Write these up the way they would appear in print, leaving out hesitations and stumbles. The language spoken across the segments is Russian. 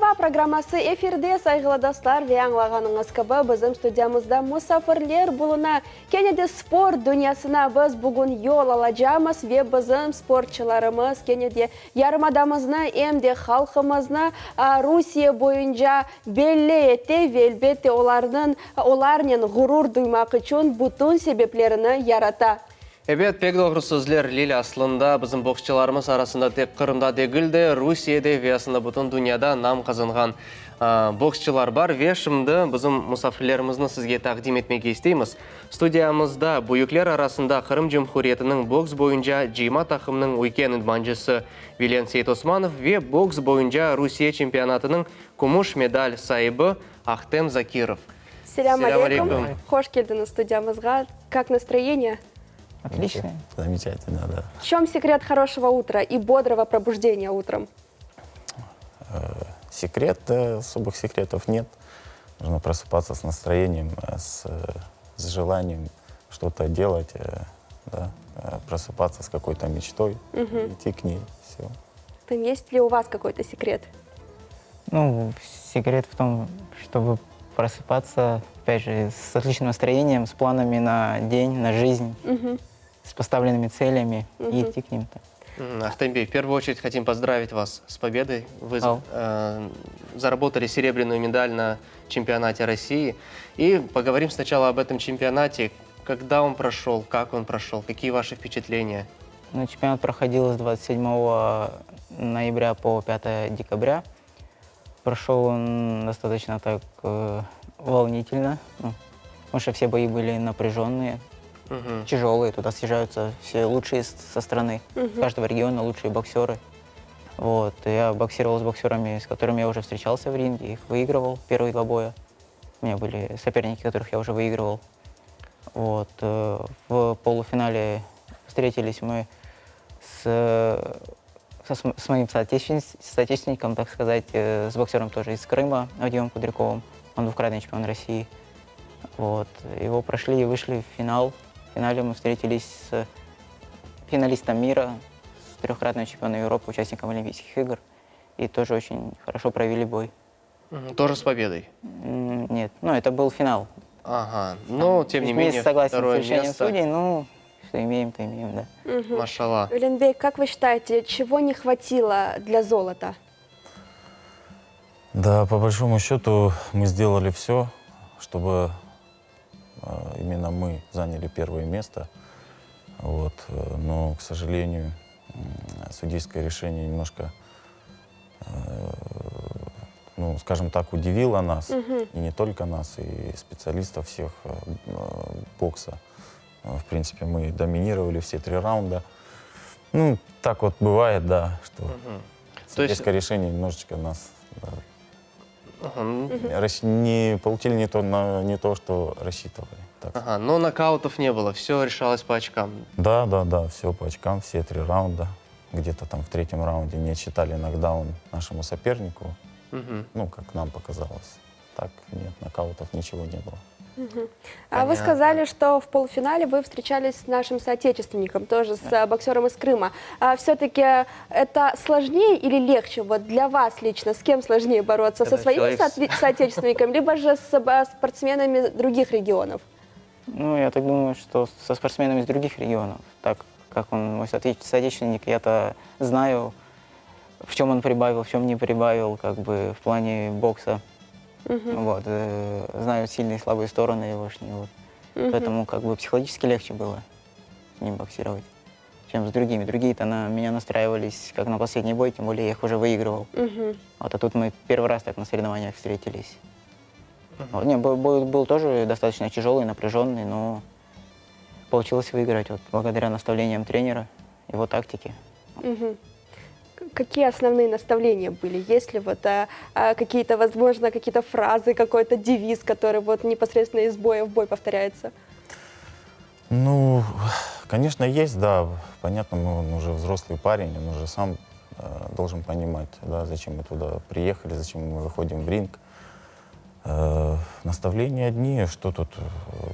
Merhaba, programması efirde saygılı dostlar ve anlağanыңız gibi bizim stüdyamızda musafirler buluna. Kenede spor dünyasına biz bugün yol alacağımız ve bizim sporçularımız kenede yarımadamızını hem de halkımızını Rusya boyunca belli etti ve elbette onların gurur duymak için bütün sebeplerini yarata. Evet, pek doğru sözler Lili aslında bizim boksçılarımız arasında tek Kırım'da değil de Rusya'da ve aslında bütün dünyada nam kazanған boksçılar var ve şimdi bizim misafirlerimizni sizge takdim etmek isteymiz. Stüdyamızda büyükler arasında Kırım Cumhuriyeti'nin boks boyunca Cima takımının ülken idmancısı Vilen Seyit Osmanov ve boks boyunca Rusya çempionatının gümüş medal sahibi Ахтем Закиров. Selam aleyküm. Hoş geldiniz stüdyamızga. Как настроение? Отлично. Замечательно, да. В чем секрет хорошего утра и бодрого пробуждения утром? Особых секретов нет. Нужно просыпаться с настроением, с желанием что-то делать, да, просыпаться с какой-то мечтой, идти к ней. Все. Там есть ли у вас какой-то секрет? Ну, секрет в том, чтобы просыпаться, опять же, с отличным настроением, с планами на день, на жизнь, с поставленными целями и идти к ним. Ахтембей, в первую очередь хотим поздравить вас с победой. Вы заработали серебряную медаль на чемпионате России. И поговорим сначала об этом чемпионате. Когда он прошел, как он прошел, какие ваши впечатления? Ну, чемпионат проходил с 27 ноября по 5 декабря. Прошел он достаточно так волнительно, потому что все бои были напряженные, тяжелые. Туда съезжаются все лучшие со страны, с каждого региона лучшие боксеры. Вот. Я боксировал с боксерами, с которыми я уже встречался в ринге, их выигрывал первые два боя. У меня были соперники, которых я уже выигрывал. Вот. В полуфинале встретились мы с моим соотечественником, так сказать, с боксером тоже из Крыма, Вадимом Кудряковым. Он двукратный чемпион России. Вот. Его прошли и вышли в финал. В финале мы встретились с финалистом мира, с трехкратным чемпионом Европы, участником Олимпийских игр. И тоже очень хорошо провели бой. Тоже с победой? Нет, это был финал. Ага, но тем не менее, согласен второе с решением место. судей, что имеем, то имеем, да. Машалла. Уленбек, как вы считаете, чего не хватило для золота? Да, по большому счету мы сделали все, чтобы именно мы заняли первое место. Вот. Но, к сожалению, судейское решение немножко, скажем так, удивило нас. И не только нас, и специалистов всех бокса. В принципе, мы доминировали все 3 раунда. Так вот бывает, да, что судейское решение немножечко нас не получили не то, что рассчитывали. Ага, но нокаутов не было, все решалось по очкам. Да, все по очкам, все 3 раунда. Где-то там в 3-м раунде не отсчитали нокдаун нашему сопернику. Как нам показалось. Так, нет, нокаутов ничего не было. А вы сказали, что в полуфинале вы встречались с нашим соотечественником, тоже с боксером из Крыма. Все-таки это сложнее или легче вот для вас лично? С кем сложнее бороться? Со своими соотечественниками, либо же с спортсменами других регионов? Я так думаю, что со спортсменами из других регионов. Так как он мой соотечественник, я-то знаю, в чем он прибавил, в чем не прибавил, как бы в плане бокса. Вот, знаю сильные и слабые стороны его. Поэтому как бы психологически легче было с ним боксировать, чем с другими. Другие-то на меня настраивались как на последний бой, тем более я их уже выигрывал. А тут мы первый раз так на соревнованиях встретились. Бой был тоже достаточно тяжелый, напряженный, но получилось выиграть благодаря наставлениям тренера, его тактике. Какие основные наставления были? Есть ли какие-то, возможно, какие-то фразы, какой-то девиз, который непосредственно из боя в бой повторяется? Конечно, есть, да. Понятно, он уже взрослый парень, он уже сам должен понимать, да, зачем мы туда приехали, зачем мы выходим в ринг. Наставления одни, что тут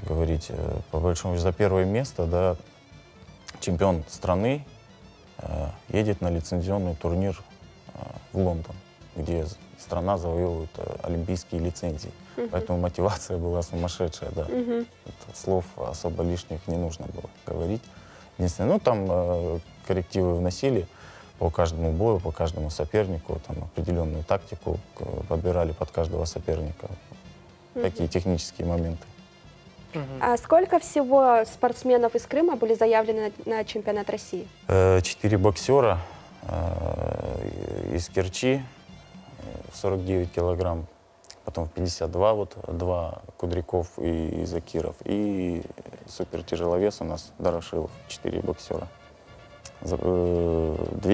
говорить, по большому за первое место, да, чемпион страны едет на лицензионный турнир в Лондон. где страна завоевывает олимпийские лицензии. Поэтому мотивация была сумасшедшая, да. Это слов особо лишних не нужно было говорить. Единственное, ну там коррективы вносили по каждому бою, по каждому сопернику, там определенную тактику подбирали под каждого соперника. Такие технические моменты. А сколько всего спортсменов из Крыма были заявлены на чемпионат России? 4 боксера из Керчи, 49 килограмм, потом в 52, вот 2 Кудряков и Закиров, и супертяжеловес у нас Дорошилов, 4 боксера. 2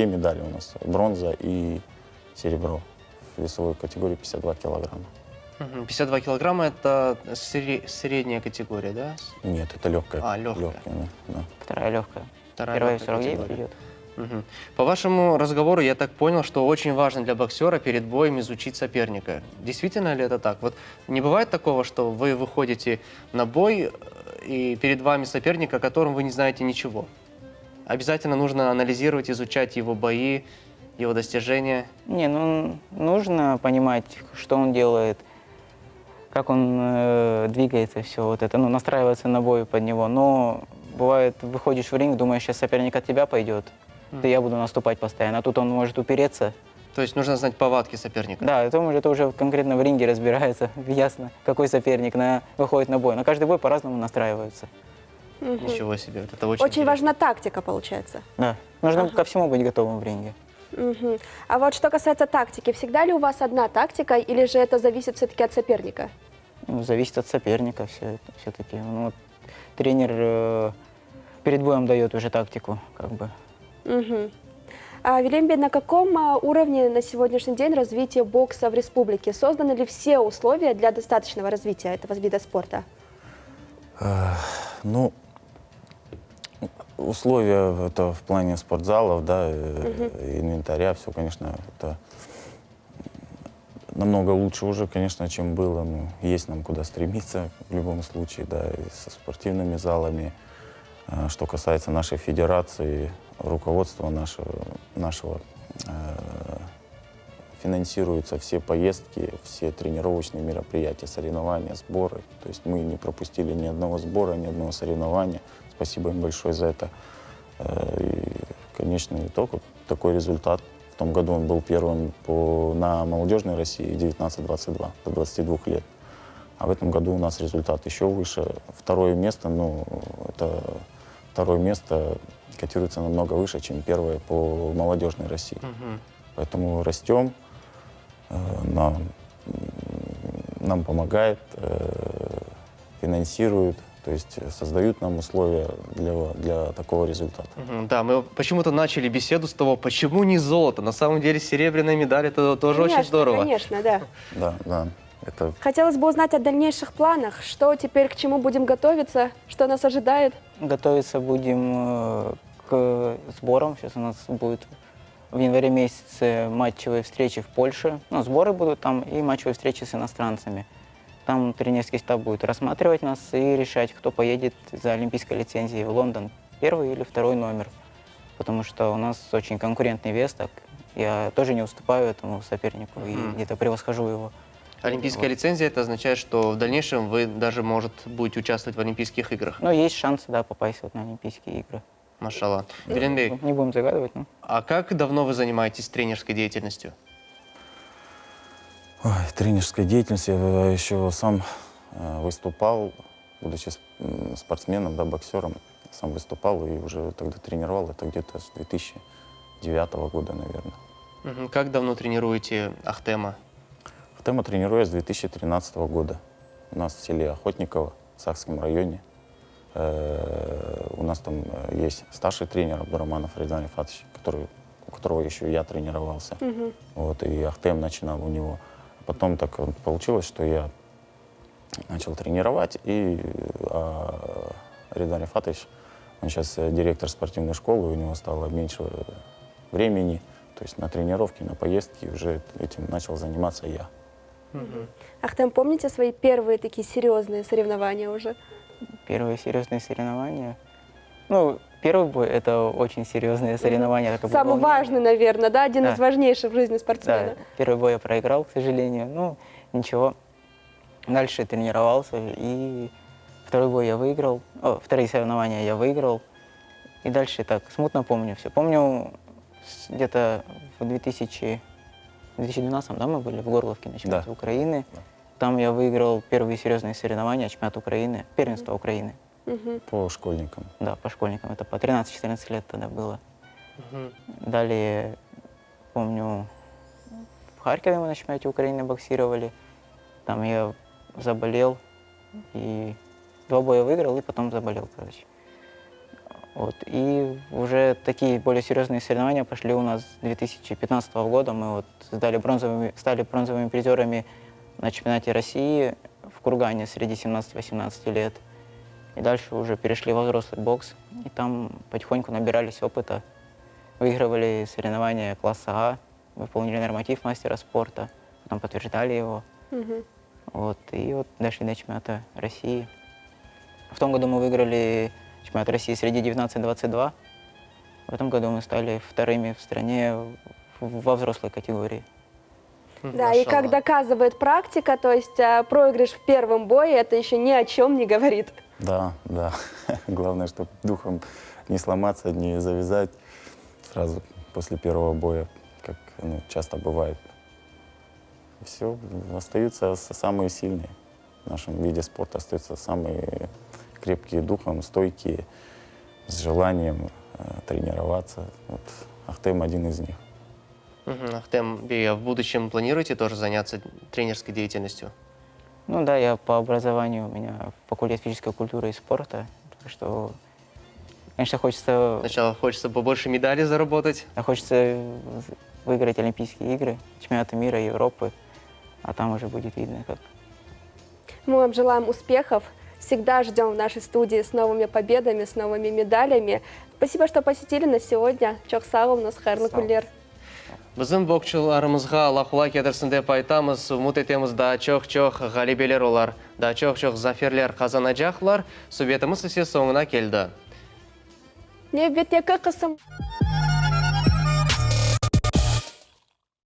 медали у нас, бронза и серебро в весовой категории 52 килограмма. 52 килограмма – это средняя категория, да? Нет, это легкая. А, легкая. Да. Вторая легкая. Вторая Первая легкая 49 категория. идет. Мгм. По вашему разговору я так понял, что очень важно для боксера перед боем изучить соперника. Действительно ли это так? Вот не бывает такого, что вы выходите на бой, и перед вами соперник, о котором вы не знаете ничего? Обязательно нужно анализировать, изучать его бои, его достижения. Не, ну нужно понимать, что он делает, как он двигается, все вот это, ну настраиваться на бой под него. Но бывает, выходишь в ринг, думаешь, сейчас соперник от тебя пойдет, я буду наступать постоянно, а тут он может упереться. То есть нужно знать повадки соперника. Да, это уже конкретно в ринге разбирается, ясно, какой соперник выходит на бой. На каждый бой по-разному настраиваются. Ничего себе, вот это очень Очень интересно. важна тактика, получается. Да, нужно ко всему быть готовым в ринге. Мгм. А вот что касается тактики, всегда ли у вас одна тактика, или же это зависит все-таки от соперника? Ну, зависит от соперника все-таки. Ну, вот тренер перед боем дает уже тактику, как бы. Мгм. А, Велимби, на каком уровне на сегодняшний день развитие бокса в республике? Созданы ли все условия для достаточного развития этого вида спорта? Ну, условия это в плане спортзалов, да, инвентаря, все, конечно, это намного лучше уже, конечно, чем было. Ну, есть нам куда стремиться в любом случае, да, и со спортивными залами. Что касается нашей федерации, руководства нашего финансируются все поездки, все тренировочные мероприятия, соревнования, сборы. То есть мы не пропустили ни одного сбора, ни одного соревнования. Спасибо им большое за это. И конечный итог, вот такой результат. В том году он был первым на молодежной России 19-22, до 22 лет. А в этом году у нас результат еще выше. Второе место, ну, это второе место котируется намного выше, чем первое по молодежной России. Поэтому растем, нам помогает, финансируют, то есть создают нам условия для такого результата. Да, мы почему-то начали беседу с того, почему не золото. На самом деле серебряная медаль – это тоже Конечно, очень здорово. Конечно, да. Да, это Хотелось бы узнать о дальнейших планах. Что теперь, к чему будем готовиться? Что нас ожидает? Готовиться будем к сборам. Сейчас у нас будет в январе месяце матчевые встречи в Польше. Ну, сборы будут там и матчевые встречи с иностранцами. Там тренерский штаб будет рассматривать нас и решать, кто поедет за олимпийской лицензией в Лондон, первый или второй номер. Потому что у нас очень конкурентный вес, так я тоже не уступаю этому сопернику и где-то превосхожу его. Олимпийская лицензия – это означает, что в дальнейшем вы даже, может, будете участвовать в Олимпийских играх. Но есть шанс, да, попасть вот на Олимпийские игры. Машалла. Велимбек, Не будем загадывать, но... а как давно вы занимаетесь тренерской деятельностью? Ой, тренерская деятельность. Я еще сам выступал, будучи спортсменом, да, боксером. Сам выступал и уже тогда тренировал. Это где-то с 2009 года, наверное. Как давно тренируете Ахтема? Ахтема тренирую с 2013 года. У нас в селе Охотниково, в Сахском районе. У нас там есть старший тренер Абдураманов Ридан Рифатович, у которого еще я тренировался. Вот, и Ахтем начинал у него. Потом так получилось, что я начал тренировать, и Ридан Рифатович, он сейчас директор спортивной школы, у него стало меньше времени, то есть на тренировки, на поездки уже этим начал заниматься я. Ахтем, помните свои первые такие серьезные соревнования уже? Первые серьезные соревнования. Ну, первый бой это очень серьезное соревнование. как бы Самый волнение. важный, наверное, да? Один из Да. важнейших в жизни Да, спортсмена. первый бой я проиграл, к сожалению. Ну, ничего. Дальше тренировался, и второй бой я выиграл. Вторые соревнования я выиграл. И дальше так, смутно помню все. Помню, где-то в 2012, да, мы были в Горловке на чемпионате Да. Украины. Да. Там я выиграл первые серьезные соревнования, чемпионат Украины, первенство Украины. По школьникам. Да, по школьникам. Это по 13-14 лет тогда было. Мгм. Далее, помню, в Харькове мы на чемпионате Украины боксировали. Там я заболел и 2 боя выиграл, и потом заболел, короче. Вот. И уже такие более серьезные соревнования пошли у нас с 2015 года. Мы вот стали бронзовыми призерами на чемпионате России в Кургане среди 17-18 лет. И дальше уже перешли во взрослый бокс. И там потихоньку набирались опыта. Выигрывали соревнования класса А, выполнили норматив мастера спорта, потом подтверждали его. Вот, и вот дошли до чемпионата России. В том году мы выиграли чемпионат России среди 19-22. В этом году мы стали вторыми в стране во взрослой категории. Да, и как Машаллах. доказывает практика, то есть проигрыш в первом бое, это еще ни о чем не говорит. Да, да. Главное, чтобы духом не сломаться, не завязать сразу после первого боя, как часто бывает. Все, остаются самые сильные. В нашем виде спорта остаются самые крепкие духом, стойкие, с желанием тренироваться. Вот Ахтем один из них. Ахтем Бей, а в будущем планируете тоже заняться тренерской деятельностью? Ну да, я по образованию, у меня факультет физической культуры и спорта, так что, конечно, хочется Сначала хочется побольше медалей заработать. выиграть Олимпийские игры, чемпионаты мира, Европы, а там уже будет видно, как. Мы вам желаем успехов. Всегда ждем в нашей студии с новыми победами, с новыми медалями. Спасибо, что посетили нас сегодня. Чок сау, нас хайрлы Сау. күндер. Біздің боксшыларымызға Аллахуа кетірсін деп айтамыз, үміт етеміз, да чоқ-чоқ ғалибелер олар, да чоқ-чоқ заферлер қазанажақлар. Сөбетіміз есе соңына келді. Не бетекі қысым.